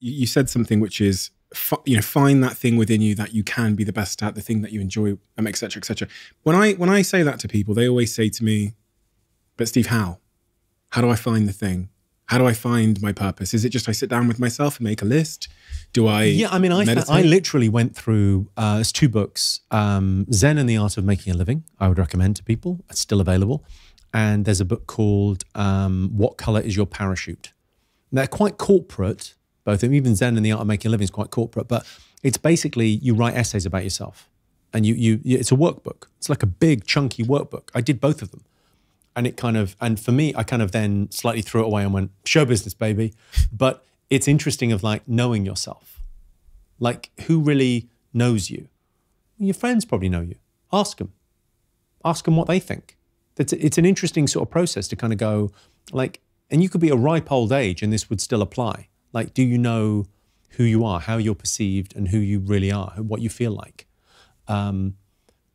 you said something which is, find that thing within you that you can be the best at, the thing that you enjoy, et cetera, et cetera. When I say that to people, they always say to me, but Steve, how? How do I find the thing? How do I find my purpose? Is it just I sit down with myself and make a list? Do I Yeah, I mean, I literally went through, it's 2 books, Zen and the Art of Making a Living, I would recommend to people. It's still available. And there's a book called What Color is Your Parachute? They're quite corporate, both of them. Even Zen and the Art of Making a Living is quite corporate, but it's basically you write essays about yourself. And it's a workbook. It's like a big, chunky workbook. I did both of them. And for me, I kind of then slightly threw it away and went, show business, baby. But it's interesting of like knowing yourself. Like who really knows you? Your friends probably know you. Ask them. Ask them what they think. It's an interesting sort of process to kind of go like, and you could be a ripe old age and this would still apply. Like, do you know who you are, how you're perceived and who you really are, what you feel like?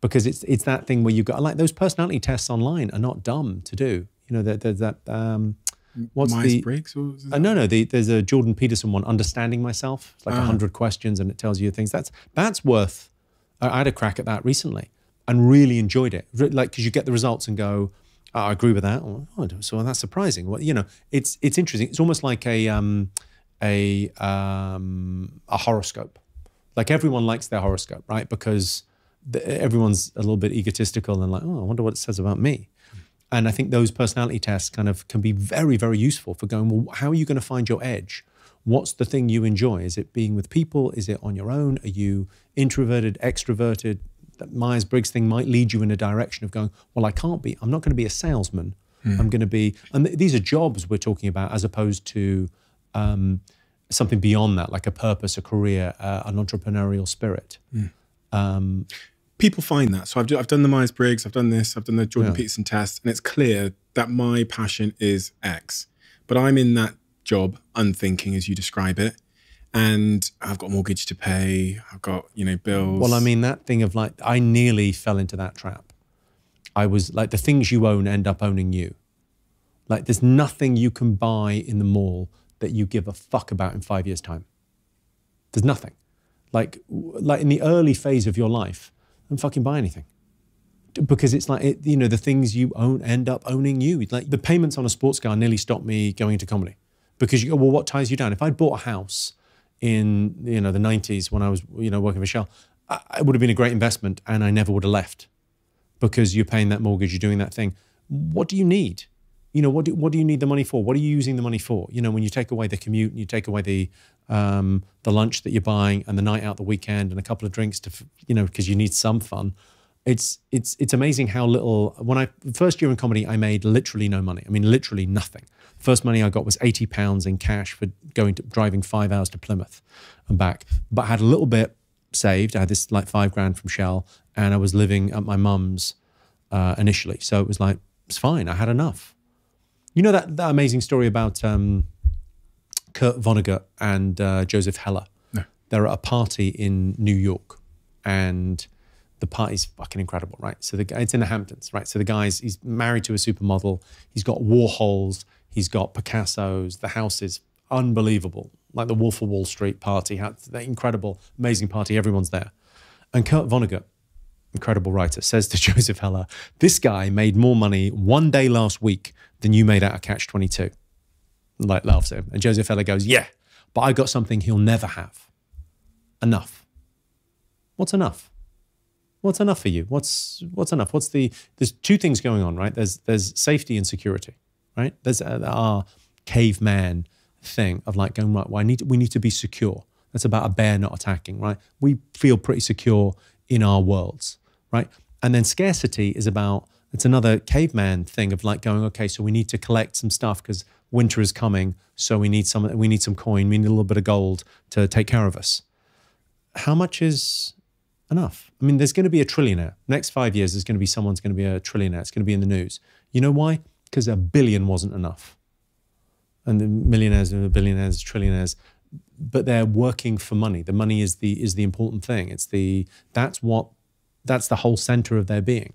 Because it's that thing where you've got, like those personality tests online are not dumb to do. You know, there's that, what's Myers-Briggs? No, there's a Jordan Peterson one, Understanding Myself. It's like 100 questions and it tells you things. That's worth, I had a crack at that recently and really enjoyed it. Like, because you get the results and go, oh, I agree with that. Oh, so that's surprising. Well, you know, it's interesting. It's almost like a horoscope. Like everyone likes their horoscope, right? Because everyone's a little bit egotistical and like, oh, I wonder what it says about me. And I think those personality tests kind of can be very, very useful for going, well, how are you going to find your edge? What's the thing you enjoy? Is it being with people? Is it on your own? Are you introverted, extroverted? That Myers-Briggs thing might lead you in a direction of going, well, I'm not going to be a salesman. I'm going to be, and these are jobs we're talking about as opposed to something beyond that, like a purpose, a career, an entrepreneurial spirit. People find that. So I've done the Myers-Briggs, I've done this, I've done the Jordan Peterson test, and it's clear that my passion is X. But I'm in that job, unthinking as you describe it, and I've got a mortgage to pay, I've got, bills. Well, I mean, that thing of like, I nearly fell into that trap. I was like, the things you own end up owning you. Like there's nothing you can buy in the mall that you give a fuck about in 5 years' time. There's nothing. Like in the early phase of your life, don't fucking buy anything. Because it's like, the things you own end up owning you. Like the payments on a sports car nearly stopped me going into comedy. Because you go, well, what ties you down? If I'd bought a house in, the 90s when I was, working for Shell, it would have been a great investment and I never would have left. Because you're paying that mortgage, you're doing that thing. What do you need? What do you need the money for? What are you using the money for? When you take away the commute and you take away the lunch that you're buying and the night out the weekend and a couple of drinks to, because you need some fun. It's amazing how little, first year in comedy, I made literally no money. I mean, literally nothing. First money I got was £80 in cash for driving 5 hours to Plymouth and back. But I had a little bit saved. I had this like £5 from Shell and I was living at my mum's initially. So it was like, it's fine. I had enough. You know that amazing story about Kurt Vonnegut and Joseph Heller? No. They're at a party in New York and the party's fucking incredible, right? So it's in the Hamptons, right? So the he's married to a supermodel. He's got Warhols. He's got Picassos. The house is unbelievable. Like the Wolf of Wall Street party. That incredible, amazing party. Everyone's there. And Kurt Vonnegut, incredible writer, says to Joseph Heller, this guy made more money one day last week than you made out of Catch-22. Like laughs at him. And Joseph Heller goes, yeah, but I got something he'll never have. Enough. What's enough? What's enough for you? What's enough? There's 2 things going on, right? There's safety and security, right? There's our caveman thing of like going, right, well, we need to be secure. That's about a bear not attacking, right? We feel pretty secure in our worlds, right? And then scarcity is about, it's another caveman thing of like going, okay, so we need to collect some stuff because winter is coming, so we need some coin, we need a little bit of gold to take care of us. How much is enough? I mean, there's going to be a trillionaire. Next 5 years, there's going to be someone's going to be a trillionaire. It's going to be in the news. You know why? Because $1 billion wasn't enough. And the millionaires and the billionaires, trillionaires, but they're working for money. The money is the important thing. That's the whole center of their being.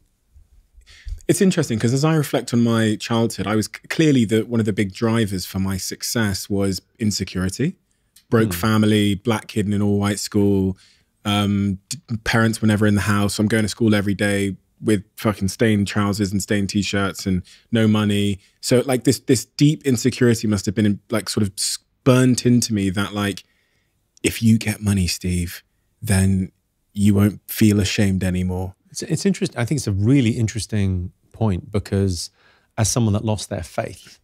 It's interesting because as I reflect on my childhood, I was clearly one of the big drivers for my success was insecurity. broke family, black kid in an all-white school. Parents were never in the house. I'm going to school every day with fucking stained trousers and stained t-shirts and no money. So like this deep insecurity must have been like sort of burnt into me that like, if you get money, Steve, then you won't feel ashamed anymore. It's interesting. I think it's a really interesting point because as someone that lost their faith,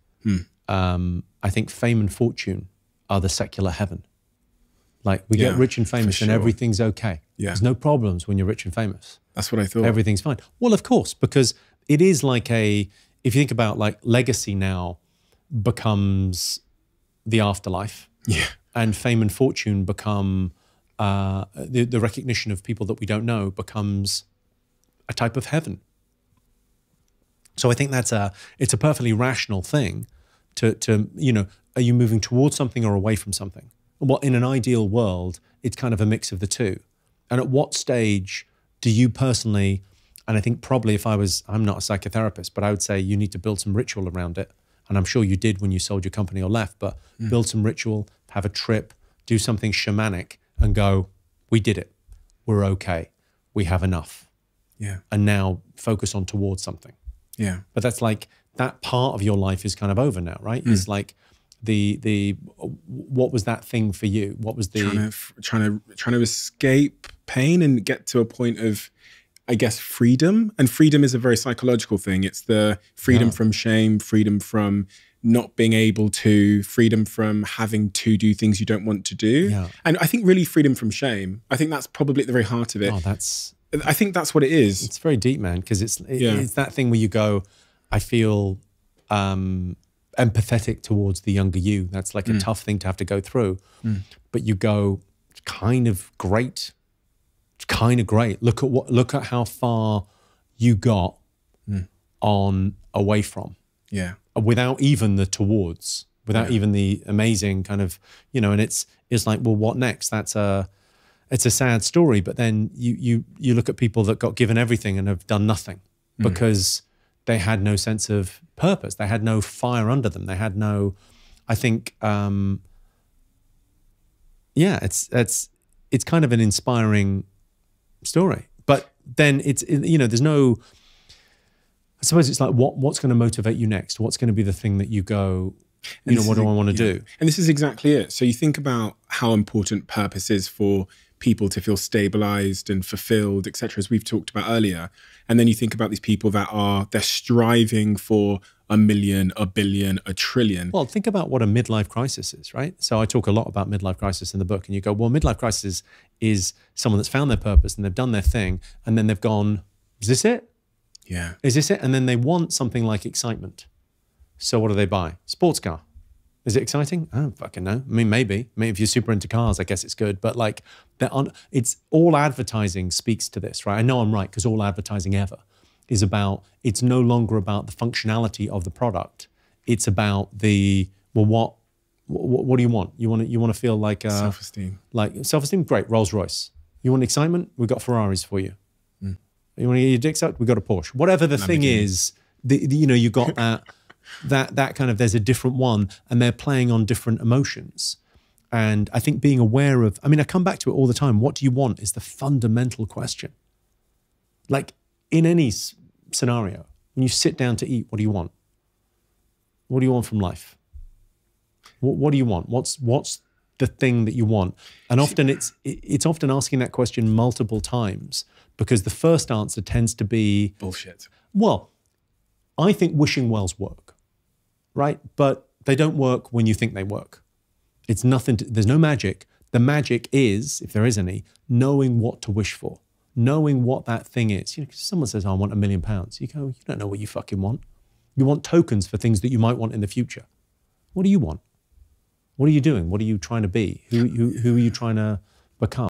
I think fame and fortune are the secular heaven. Like we get rich and famous and everything's okay. Yeah. There's no problems when you're rich and famous. That's what I thought. Everything's fine. Well, of course, because it is like if you think about like legacy now becomes the afterlife. Yeah. And fame and fortune become, the recognition of people that we don't know becomes a type of heaven. So I think it's a perfectly rational thing to you know, are you moving towards something or away from something? Well, in an ideal world, it's kind of a mix of the two. And at what stage do you personally, and I think probably I'm not a psychotherapist, but I would say you need to build some ritual around it. And I'm sure you did when you sold your company or left, but build some ritual, have a trip, do something shamanic and go, we did it. We're okay. We have enough. Yeah. And now focus on towards something. Yeah. But that's like, that part of your life is kind of over now, right? It's like what was that thing for you? What was the trying to escape pain and get to a point of, I guess, freedom. And freedom is a very psychological thing. It's the freedom from shame, freedom from not being able to, freedom from having to do things you don't want to do. Yeah. And I think really freedom from shame. I think that's probably at the very heart of it. Oh, I think that's what it is. It's very deep, man, because it's that thing where you go, I feel empathetic towards the younger you. That's like a tough thing to have to go through. But you go, it's kind of great. It's kind of great. Look at how far you got on away from. Yeah. Without even the towards, without even the amazing kind of, you know, and it's like, well, what next? It's a sad story, but then you look at people that got given everything and have done nothing because they had no sense of purpose. They had no fire under them. They had no, I think, it's kind of an inspiring story. But then it's, you know, there's no, I suppose it's like, what's going to motivate you next? What's going to be the thing that you go, you know, what do I want to do? And this is exactly it. So you think about how important purpose is for people to feel stabilized and fulfilled, etc., as we've talked about earlier. And then you think about these people that they're striving for 1 million, 1 billion, 1 trillion. Well, think about what a midlife crisis is, right? So I talk a lot about midlife crisis in the book, and you go, well, midlife crisis is someone that's found their purpose and they've done their thing, and then they've gone, is this it? Yeah. Is this it? And then they want something like excitement. So what do they buy? Sports car. Is it exciting? I don't fucking know. I mean, maybe. I mean, if you're super into cars, I guess it's good. But like, it's all advertising speaks to this, right? I know I'm right, because all advertising ever is about, it's no longer about the functionality of the product. It's about well, what do you want? You want to feel like self-esteem. Like self-esteem, great. Rolls Royce. You want excitement? We've got Ferraris for you. You want to get your dick sucked? We've got a Porsche. Whatever the thing is, you know, you got that kind of, there's a different one, and they're playing on different emotions. And I think being aware of, I mean, I come back to it all the time. What do you want is the fundamental question. Like in any scenario, when you sit down to eat, what do you want? What do you want from life? What do you want? What's the thing that you want? And often it's often asking that question multiple times, because the first answer tends to be bullshit. Well, I think wishing wells work, right? But they don't work when you think they work. It's nothing, there's no magic. The magic is, if there is any, knowing what to wish for, knowing what that thing is. You know, 'cause someone says, oh, I want £1 million. You go, you don't know what you fucking want. You want tokens for things that you might want in the future. What do you want? What are you doing? What are you trying to be? Who are you trying to become?